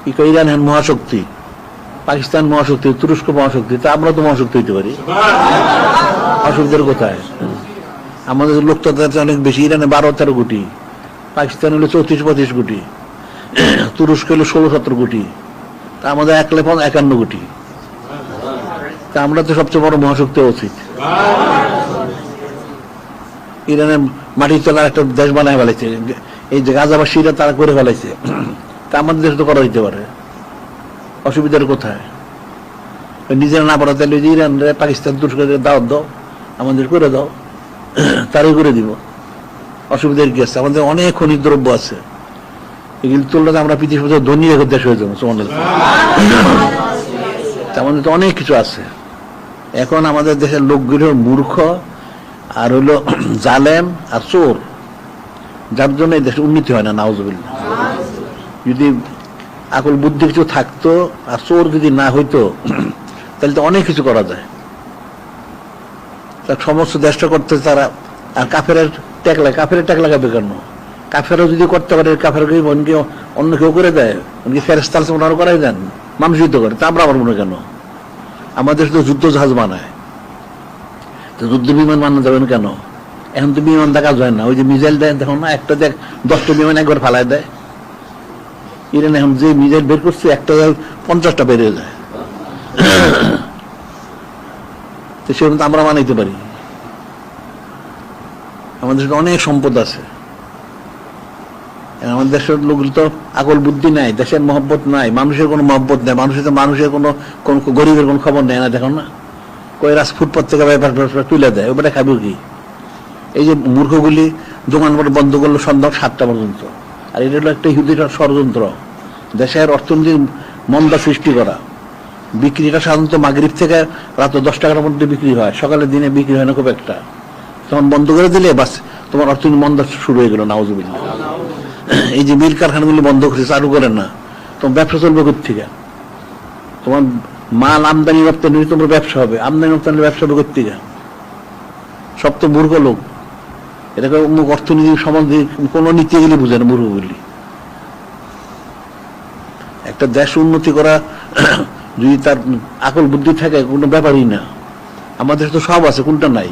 Iran হ্যান মহাশক্তি, পাকিস্তান মহাশক্তি, তুরস্ক মহাশক্তি, তা আমরা তো মহাশক্তি হইতে পারি। অসুবিধার কোথায়? আমাদের লোক তো অনেক বেশি। ইরানে 12-13 কোটি, পাকিস্তান হলো 34-35 কোটি, তুরস্ক হলো 16-17 কোটি, তা আমাদের 151 কোটি। তা আমরা তো সবচেয়ে বড় মহাশক্তি উচিত। ইরানে মাটির তলার একটা দেশ বানায় ফেলাইছে, এই যে গাজাবাসীরা তারা করে ফেলাইছে, তা আমাদের দেশ তো করা হইতে পারে। অসুবিধার কোথায়? নিজেরা না পারা তাহলে ইরান পাকিস্তান তুরস্ক দাওয়াত দাও, আমাদের করে দাও, তারই করে দিব। অসুবিধার কি আছে? আমাদের অনেক খনিজ দ্রব্য আছে, এগুলি তুললে আমরা পৃথিবীর ধনী দেশ হয়ে যাবো। আমাদের তো অনেক কিছু আছে। এখন আমাদের দেশের লোকগুলো মূর্খ আর হলো জালেম আর চোর, যার জন্য এই দেশের উন্নতি হয় না। নাউজুবিল্লাহ। যদি আকল বুদ্ধি কিছু থাকতো আর চোর যদি না হইতো তাহলে তো অনেক কিছু করা যায়। সমস্ত দেশটা করতে তারা, আর কাফের ট্যাক লাগাবে কেন? কাফেরও যদি করতে পারে, কাফেরকে অন্য কেউ করে দেয়, ফেরেস্তাল ওনারা করাই দেন, মানুষ যুদ্ধ করে, তা আমরা পারবো না কেন? আমাদের তো যুদ্ধ জাহাজ বানায়, তো যুদ্ধ বিমান বানানো যাবেন কেন? এখন তো বিমান দেখা যায় না, ওই যে মিসাইল দেয় দেখো না, একটা দেখ 10টা বিমান একবার ফালায় দেয়। ইরান এখন যে মিসাইল বের করছে, একটা 50টা বেরিয়ে যায়। তো সেরকম তো আমরা বানাইতে পারি। আমাদের অনেক সম্পদ আছে। আমাদের দেশের লোকগুলো তো আকল বুদ্ধি নাই, দেশের মহব্বত নাই, মানুষের কোনো মহব্বত নেই, মানুষের কোনো গরিবের কোনো খবর নেয় না। দেখো না, কই ফুটপাত থেকে ব্যাপার তুলে দেয়, ওটা খাবো কি? এই যে মূর্খগুলি দোকান বন্ধ করলো সন্ধ্যা 7টা পর্যন্ত, আর এটা হলো একটা ইহুদির ষড়যন্ত্র, দেশের অর্থনীতির মন্দা সৃষ্টি করা। বিক্রিটা সাধারণত মাগরিব থেকে রাত 10টার মধ্যে বিক্রি হয়, সকালের দিনে বিক্রি হয় না খুব একটা। তখন বন্ধ করে দিলে বাস তোমার অর্থনীতি মন্দা শুরু হয়ে গেল। নাউজুবিল্লাহ। এই যে মিল কারখানাগুলি বন্ধ করছে, চালু করেন না, তোমার ব্যবসা চলবে কোথেকে? তোমার মাল আমদানি রপ্তানি তোমার ব্যবসা হবে, আমদানি রপ্তানি ব্যবসা হবে কোথেকে? সব তো মূর্খ লোক। এটাকে অর্থনীতি সম্বন্ধে কোন নীতি এগুলি বুঝে না মূর্খগুলি। একটা দেশ উন্নতি করা যদি তার আকল বুদ্ধি থাকে, কোনো ব্যাপারই না। আমাদের তো সব আছে, কোনটা নাই?